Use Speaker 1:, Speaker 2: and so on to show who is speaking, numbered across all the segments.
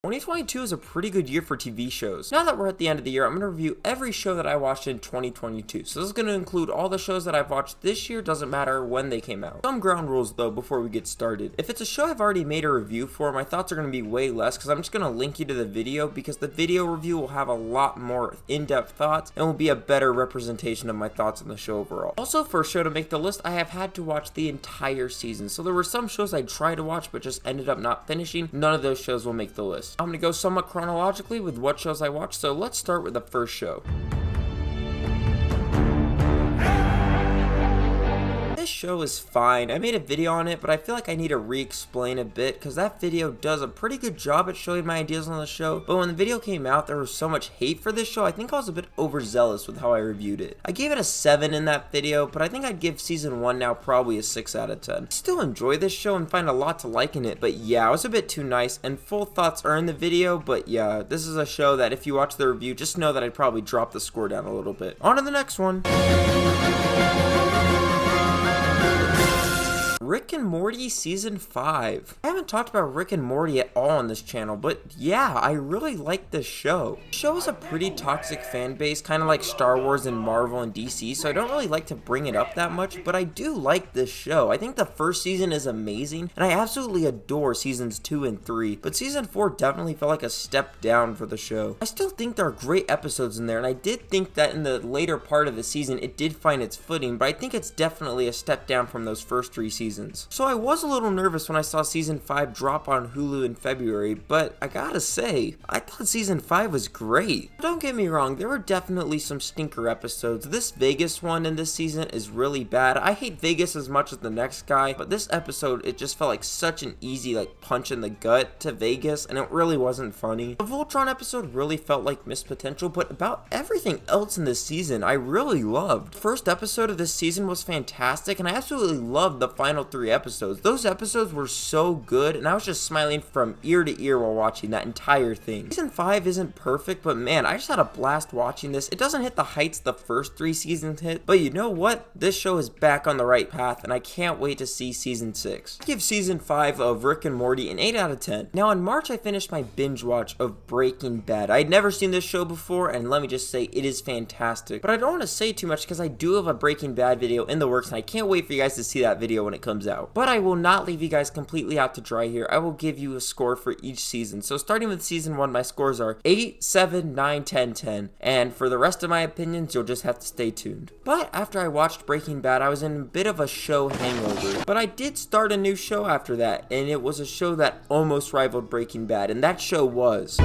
Speaker 1: 2022 is a pretty good year for TV shows. Now that we're at the end of the year, I'm going to review every show that I watched in 2022. So this is going to include all the shows that I've watched this year, doesn't matter when they came out. Some ground rules though before we get started. If it's a show I've already made a review for, my thoughts are going to be way less because I'm just going to link you to the video because the video review will have a lot more in-depth thoughts and will be a better representation of my thoughts on the show overall. Also, for a show to make the list, I have had to watch the entire season. So there were some shows I tried to watch but just ended up not finishing. None of those shows will make the list. I'm going to go somewhat chronologically with what shows I watched, so let's start with the first show. This show is fine. I made a video on it, but I feel like I need to re-explain a bit because that video does a pretty good job at showing my ideas on the show, but when the video came out, there was so much hate for this show, I think I was a bit overzealous with how I reviewed it. I gave it a 7 in that video, but I think I'd give season 1 now probably a 6 out of 10. I still enjoy this show and find a lot to like in it, but yeah, I was a bit too nice, and full thoughts are in the video, but yeah, this is a show that if you watch the review, just know that I'd probably drop the score down a little bit. On to the next one. Rick and Morty Season 5. I haven't talked about Rick and Morty at all on this channel, but yeah, I really like this show. The show is a pretty toxic fan base, kind of like Star Wars and Marvel and DC, so I don't really like to bring it up that much, but I do like this show. I think the first season is amazing, and I absolutely adore seasons 2 and 3, but season 4 definitely felt like a step down for the show. I still think there are great episodes in there, and I did think that in the later part of the season, it did find its footing, but I think it's definitely a step down from those first 3 seasons. So I was a little nervous when I saw season 5 drop on Hulu in February, but I gotta say, I thought season 5 was great. Don't get me wrong, there were definitely some stinker episodes. This Vegas one in this season is really bad. I hate Vegas as much as the next guy, but this episode, it just felt like such an easy punch in the gut to Vegas, and it really wasn't funny. The Voltron episode really felt like missed potential, but about everything else in this season, I really loved. The first episode of this season was fantastic, and I absolutely loved the final 3 episodes. Those episodes were so good, and I was just smiling from ear to ear while watching that entire thing. Season 5 isn't perfect, but man, I just had a blast watching this. It doesn't hit the heights the first 3 seasons hit, but you know what? This show is back on the right path, and I can't wait to see season 6. I give season 5 of Rick and Morty an 8 out of 10. Now in March, I finished my binge watch of Breaking Bad. I had never seen this show before, and let me just say, it is fantastic. But I don't want to say too much because I do have a Breaking Bad video in the works, and I can't wait for you guys to see that video when it comes out. But I will not leave you guys completely out to dry here. I will give you a score for each season. So starting with season 1, my scores are 8, 7, 9, 10, 10. And for the rest of my opinions, you'll just have to stay tuned. But after I watched Breaking Bad, I was in a bit of a show hangover. But I did start a new show after that, and it was a show that almost rivaled Breaking Bad, and that show was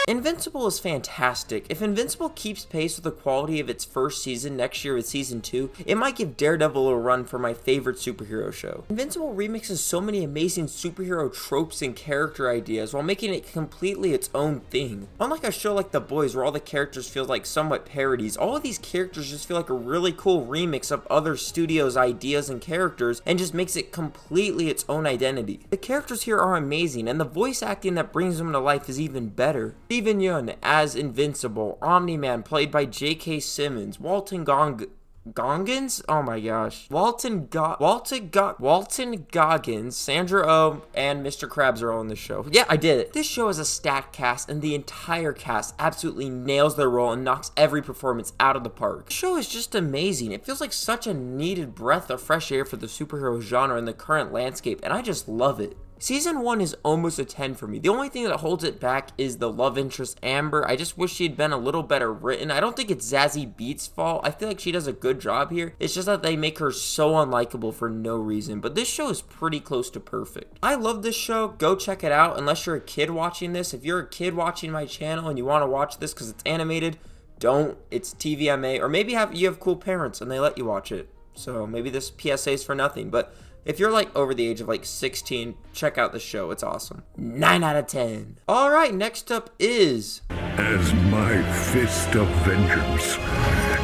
Speaker 1: Invincible is fantastic. If Invincible keeps pace with the quality of its first season next year with season 2, it might give Daredevil a run for my favorite superhero show. Invincible remixes so many amazing superhero tropes and character ideas while making it completely its own thing. Unlike a show like The Boys where all the characters feel like somewhat parodies, all of these characters just feel like a really cool remix of other studios' ideas and characters and just makes it completely its own identity. The characters here are amazing, and the voice acting that brings them to life is even better. Steven Yeun as Invincible, Omni-Man played by J.K. Simmons, Walton Goggins? Oh my gosh. Walton Goggins, Sandra Oh, and Mr. Krabs are all in this show. Yeah, I did it. This show is a stacked cast, and the entire cast absolutely nails their role and knocks every performance out of the park. The show is just amazing. It feels like such a needed breath of fresh air for the superhero genre in the current landscape, and I just love it. Season 1 is almost a 10 for me. The only thing that holds it back is the love interest Amber. I just wish she had been a little better written. I don't think it's Zazie Beetz' fault. I feel like she does a good job here. It's just that they make her so unlikable for no reason. But this show is pretty close to perfect. I love this show. Go check it out unless you're a kid watching this. If you're a kid watching my channel and you want to watch this because it's animated, don't. It's TVMA. Or maybe you have cool parents and they let you watch it. So maybe this PSA is for nothing. But if you're over the age of 16, check out the show. It's awesome. 9 out of 10. All right, next up is
Speaker 2: As my fist of vengeance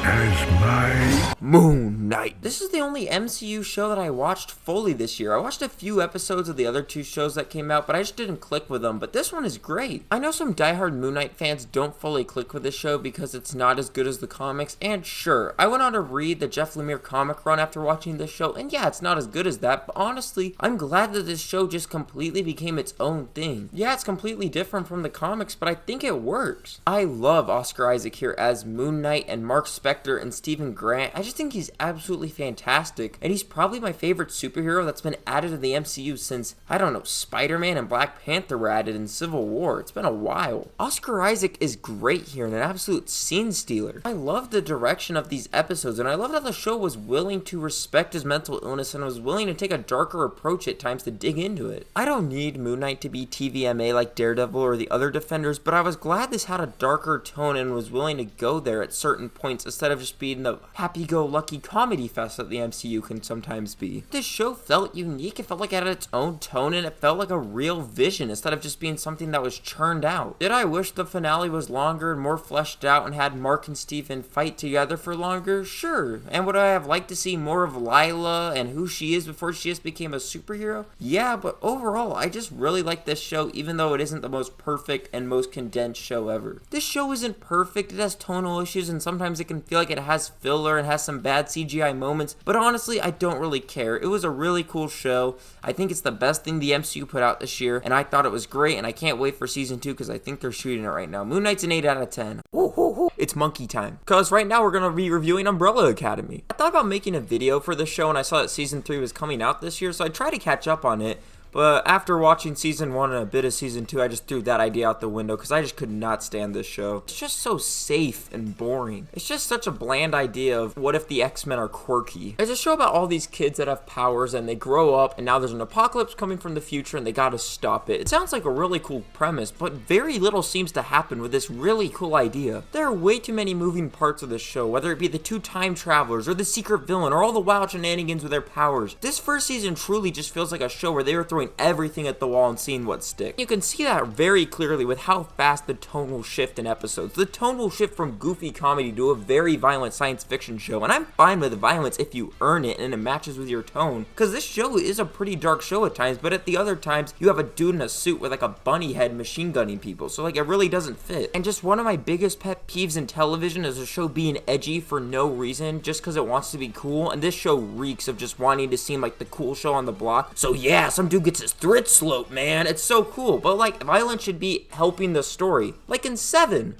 Speaker 2: as my
Speaker 1: Moon Knight. This is the only MCU show that I watched fully this year. I watched a few episodes of the other two shows that came out, but I just didn't click with them. But this one is great. I know some diehard Moon Knight fans don't fully click with this show because it's not as good as the comics, and sure, I went on to read the Jeff Lemire comic run after watching this show, and yeah, it's not as good as that, but honestly, I'm glad that this show just completely became its own thing. Yeah, it's completely different from the comics, but I think it works. I love Oscar Isaac here as Moon Knight and Mark Spector and Stephen Grant. I just think he's absolutely fantastic, and he's probably my favorite superhero that's been added to the MCU since, I don't know, Spider-Man and Black Panther were added in Civil War. It's been a while. Oscar Isaac is great here and an absolute scene stealer. I love the direction of these episodes, and I love how the show was willing to respect his mental illness and was willing to take a darker approach at times to dig into it. I don't need Moon Knight to be TVMA like Daredevil or the other Defenders, but I was glad this had a darker tone and was willing to go there at certain points instead of just being the happy-go-lucky comedy fest that the MCU can sometimes be. This show felt unique, it felt like it had its own tone, and it felt like a real vision instead of just being something that was churned out. Did I wish the finale was longer and more fleshed out and had Mark and Stephen fight together for longer? Sure. And would I have liked to see more of Lila and who she is before she just became a superhero? Yeah, but overall, I just really like this show even though it isn't the most perfect and most condensed show ever. This show isn't perfect, it has tonal issues and sometimes it can feel like it has filler and has some bad CGI moments, but honestly, I don't really care. It was a really cool show. I think it's the best thing the MCU put out this year, and I thought it was great, and I can't wait for season 2 because I think they're shooting it right now. Moon Knight's an 8 out of 10. It's monkey time. Because right now we're going to be reviewing Umbrella Academy. I thought about making a video for this show and I saw that season 3 was coming out this year, so I tried to catch up on it. But after watching season 1 and a bit of season 2, I just threw that idea out the window because I just could not stand this show. It's just so safe and boring. It's just such a bland idea of what if the X-Men are quirky. It's a show about all these kids that have powers and they grow up and now there's an apocalypse coming from the future and they gotta stop it. It sounds like a really cool premise, but very little seems to happen with this really cool idea. There are way too many moving parts of this show, whether it be the 2 time travelers or the secret villain or all the wild shenanigans with their powers. This first season truly just feels like a show where they were throwing everything at the wall and seeing what sticks. You can see that very clearly with how fast the tone will shift in episodes. The tone will shift from goofy comedy to a very violent science fiction show, and I'm fine with violence if you earn it and it matches with your tone, because this show is a pretty dark show at times, but at the other times, you have a dude in a suit with like a bunny head machine gunning people, so like it really doesn't fit. And just one of my biggest pet peeves in television is a show being edgy for no reason, just because it wants to be cool, and this show reeks of just wanting to seem like the cool show on the block. So yeah, some dude gets his thread slope, man. It's so cool, but like violence should be helping the story, like in Seven.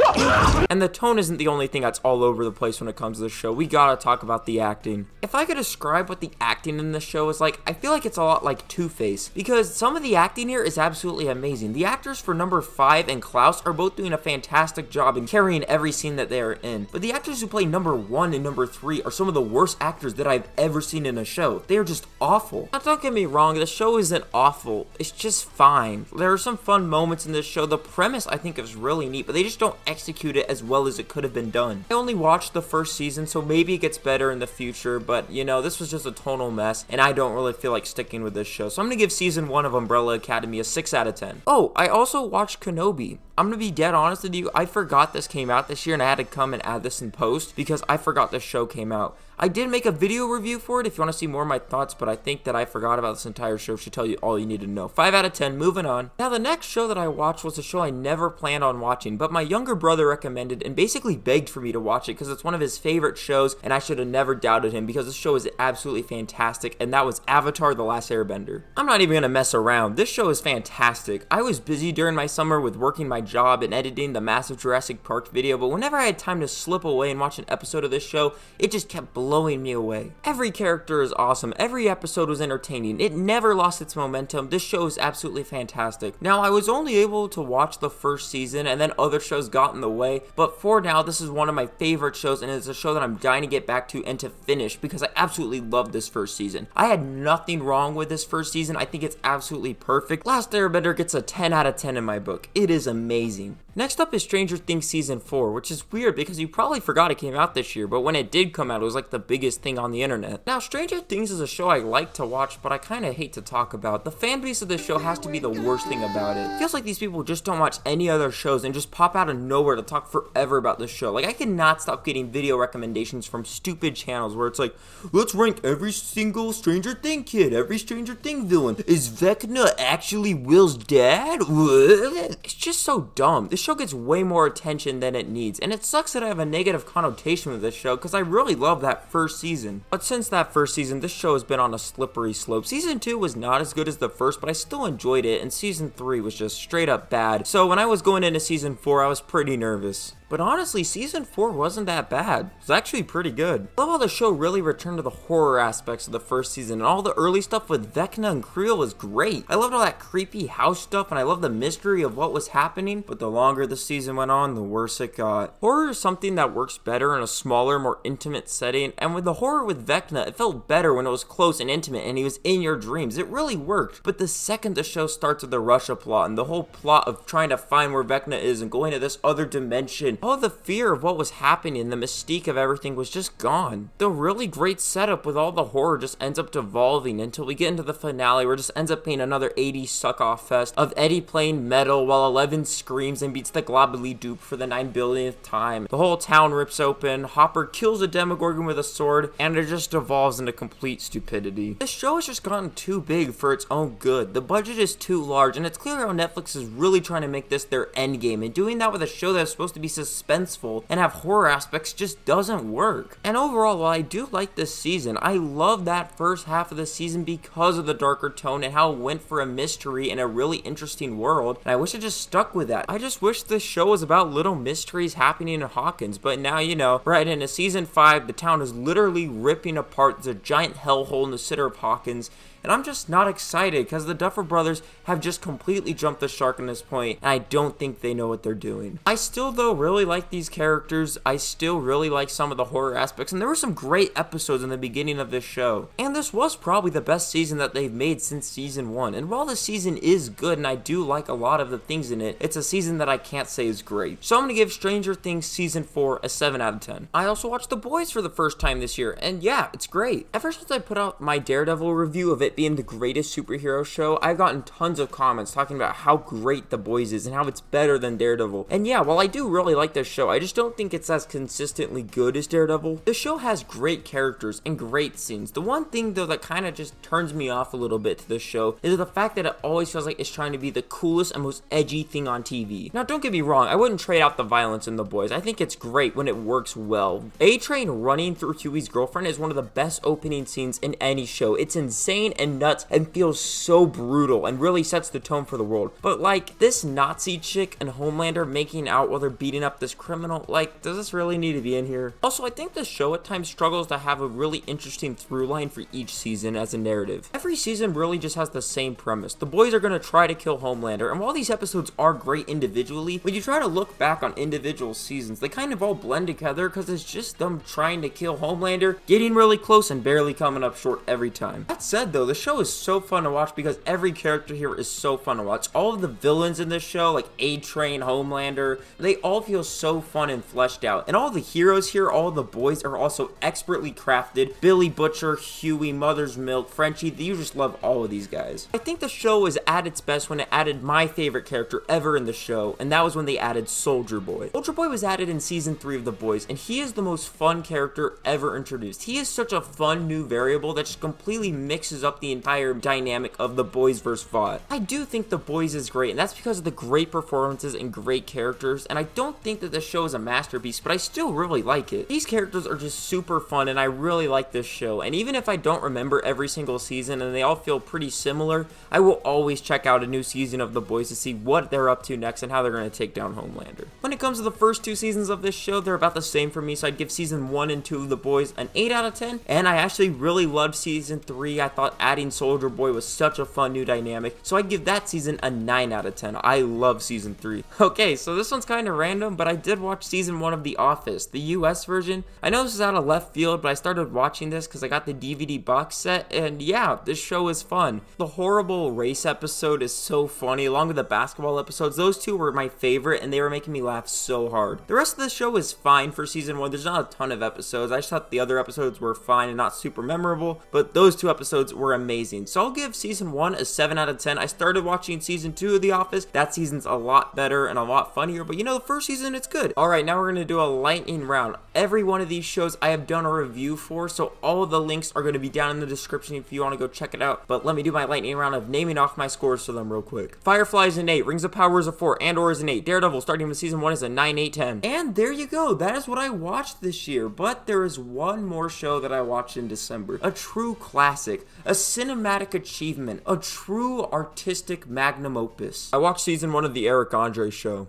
Speaker 1: And the tone isn't the only thing that's all over the place when it comes to the show. We gotta talk about the acting. If I could describe what the acting in this show is like, I feel like it's a lot like Two-Face, because some of the acting here is absolutely amazing. The actors for number 5 and Klaus are both doing a fantastic job in carrying every scene that they are in, but the actors who play number 1 and number 3 are some of the worst actors that I've ever seen in a show. They are just awful. Now don't get me wrong, the show isn't awful, it's just fine. There are some fun moments in this show. The premise I think is really neat, but they just don't execute it as well as it could have been done. I only watched the first season, so maybe it gets better in the future, but you know, this was just a total mess, and I don't really feel like sticking with this show. So I'm gonna give season 1 of Umbrella Academy a 6 out of 10. Oh, I also watched Kenobi. I'm gonna be dead honest with you, I forgot this came out this year and I had to come and add this in post because I forgot this show came out. I did make a video review for it if you want to see more of my thoughts, but I think that I forgot about this entire show. Should tell you all you need to know. 5 out of 10, moving on. Now the next show that I watched was a show I never planned on watching, but my younger brother recommended and basically begged for me to watch it because it's one of his favorite shows and I should have never doubted him because this show is absolutely fantastic, and that was Avatar: The Last Airbender. I'm not even gonna mess around. This show is fantastic. I was busy during my summer with working my job and editing the massive Jurassic Park video, but whenever I had time to slip away and watch an episode of this show, it just kept blowing me away. Every character is awesome. Every episode was entertaining. It never lost its momentum. This show is absolutely fantastic. Now, I was only able to watch the first season and then other shows got in the way, but for now, this is one of my favorite shows and it's a show that I'm dying to get back to and to finish because I absolutely loved this first season. I had nothing wrong with this first season. I think it's absolutely perfect. Last Airbender gets a 10 out of 10 in my book. It is amazing. amazing. Next up is Stranger Things Season 4, which is weird because you probably forgot it came out this year, but when it did come out, it was like the biggest thing on the internet. Now, Stranger Things is a show I like to watch, but I kind of hate to talk about. The fan base of this show has to be the worst thing about it. It feels like these people just don't watch any other shows and just pop out of nowhere to talk forever about this show. Like, I cannot stop getting video recommendations from stupid channels where it's like, let's rank every single Stranger Thing kid, every Stranger Thing villain. Is Vecna actually Will's dad? What? It's just so dumb. This show gets way more attention than it needs, and it sucks that I have a negative connotation with this show because I really love that first season. But since that first season, this show has been on a slippery slope. Season 2 was not as good as the first, but I still enjoyed it, and Season 3 was just straight up bad. So when I was going into Season 4, I was pretty nervous. But honestly, Season 4 wasn't that bad. It was actually pretty good. I love how the show really returned to the horror aspects of the first season, and all the early stuff with Vecna and Creel was great. I loved all that creepy house stuff, and I loved the mystery of what was happening, but the longer the season went on, the worse it got. Horror is something that works better in a smaller, more intimate setting, and with the horror with Vecna, it felt better when it was close and intimate, and he was in your dreams. It really worked. But the second the show starts with the Russia plot, and the whole plot of trying to find where Vecna is and going to this other dimension, all the fear of what was happening, the mystique of everything was just gone. The really great setup with all the horror just ends up devolving until we get into the finale where it just ends up being another 80s suck-off fest of Eddie playing metal while Eleven screams and beats the globally dupe for the 9 billionth time. The whole town rips open, Hopper kills a Demogorgon with a sword, and it just devolves into complete stupidity. This show has just gotten too big for its own good. The budget is too large, and it's clear how Netflix is really trying to make this their endgame, and doing that with a show that's supposed to be suspenseful and have horror aspects just doesn't work. And overall, while I do like this season, I love that first half of the season because of the darker tone and how it went for a mystery in a really interesting world, and I wish it just stuck with that. I just wish this show was about little mysteries happening in Hawkins, but now, you know, right into Season 5, the town is literally ripping apart. There's a giant hellhole in the center of Hawkins, and I'm just not excited because the Duffer Brothers have just completely jumped the shark in this point, and I don't think they know what they're doing. I still, though, really like these characters. I still really like some of the horror aspects, and there were some great episodes in the beginning of this show. And this was probably the best season that they've made since Season 1. And while the season is good, and I do like a lot of the things in it, it's a season that I can't say is great. So I'm going to give Stranger Things Season 4 a 7 out of 10. I also watched The Boys for the first time this year, and yeah, it's great. Ever since I put out my Daredevil review of it being the greatest superhero show, I've gotten tons of comments talking about how great The Boys is and how it's better than Daredevil. And yeah, while I do really like this show, I just don't think it's as consistently good as Daredevil. The show has great characters and great scenes. The one thing though that kind of just turns me off a little bit to this show is the fact that it always feels like it's trying to be the coolest and most edgy thing on TV. Now don't get me wrong, I wouldn't trade out the violence in The Boys. I think it's great when it works well. A-Train running through Huey's girlfriend is one of the best opening scenes in any show. It's insane and nuts and feels so brutal and really sets the tone for the world. But like this Nazi chick and Homelander making out while they're beating up this criminal, like does this really need to be in here? Also, I think the show at times struggles to have a really interesting through line for each season as a narrative. Every season really just has the same premise. The boys are going to try to kill Homelander, and while these episodes are great individually, when you try to look back on individual seasons, they kind of all blend together because it's just them trying to kill Homelander, getting really close and barely coming up short every time. That said though, the show is so fun to watch because every character here is so fun to watch. All of the villains in this show, like A-Train, Homelander, they all feel so fun and fleshed out. And all the heroes here, all the boys are also expertly crafted. Billy Butcher, Huey, Mother's Milk, Frenchie, you just love all of these guys. I think the show was at its best when it added my favorite character ever in the show, and that was when they added Soldier Boy. Soldier Boy was added in Season 3 of The Boys, and he is the most fun character ever introduced. He is such a fun new variable that just completely mixes up the entire dynamic of The Boys vs. VOD. I do think The Boys is great, and that's because of the great performances and great characters, and I don't think that the show is a masterpiece, but I still really like it. These characters are just super fun, and I really like this show, and even if I don't remember every single season and they all feel pretty similar, I will always check out a new season of The Boys to see what they're up to next and how they're going to take down Homelander. When it comes to the first two seasons of this show, they're about the same for me, so I'd give Season 1 and 2 of The Boys an 8 out of 10, and I actually really loved Season 3. I thought adding Soldier Boy was such a fun new dynamic, so I'd give that season a 9 out of 10. I love season 3. Okay, so this one's kind of random, but I did watch season 1 of The Office, the US version. I know this is out of left field, but I started watching this because I got the DVD box set, and yeah, this show is fun. The horrible race episode is so funny, along with the basketball episodes. Those two were my favorite, and they were making me laugh so hard. The rest of the show is fine for season 1. There's not a ton of episodes. I just thought the other episodes were fine and not super memorable, but those 2 episodes were amazing. So I'll give season 1 a 7 out of 10. I started watching season 2 of The Office. That season's a lot better and a lot funnier, but you know, the first season, it's good. Alright, now we're going to do a lightning round. Every one of these shows I have done a review for, so all of the links are going to be down in the description if you want to go check it out. But let me do my lightning round of naming off my scores for them real quick. Firefly is an 8, Rings of Power is a 4, Andor is an 8, Daredevil starting with season 1 is a 9, 8, 10. And there you go. That is what I watched this year. But there is one more show that I watched in December. A true classic, a cinematic achievement, a true artistic magnum opus. I watched season 1 of The Eric Andre Show.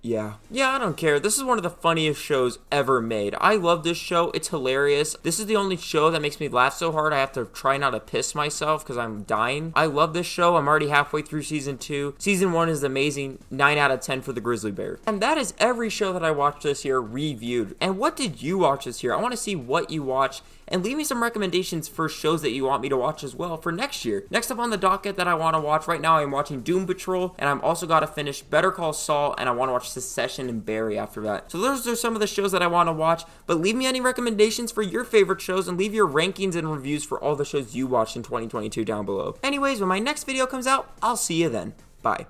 Speaker 1: Yeah, I don't care. This is one of the funniest shows ever made. I love this show. It's hilarious. This is the only show that makes me laugh so hard I have to try not to piss myself because I'm dying. I love this show. I'm already halfway through season 2. Season 1 is amazing. 9 out of 10 for the Grizzly Bear. And that is every show that I watched this year reviewed. And what did you watch this year? I want to see what you watched. And leave me some recommendations for shows that you want me to watch as well for next year. Next up on the docket that I want to watch, right now I'm watching Doom Patrol, and I'm also got to finish Better Call Saul, and I want to watch Succession and Barry after that. So those are some of the shows that I want to watch, but leave me any recommendations for your favorite shows, and leave your rankings and reviews for all the shows you watched in 2022 down below. Anyways, when my next video comes out, I'll see you then. Bye.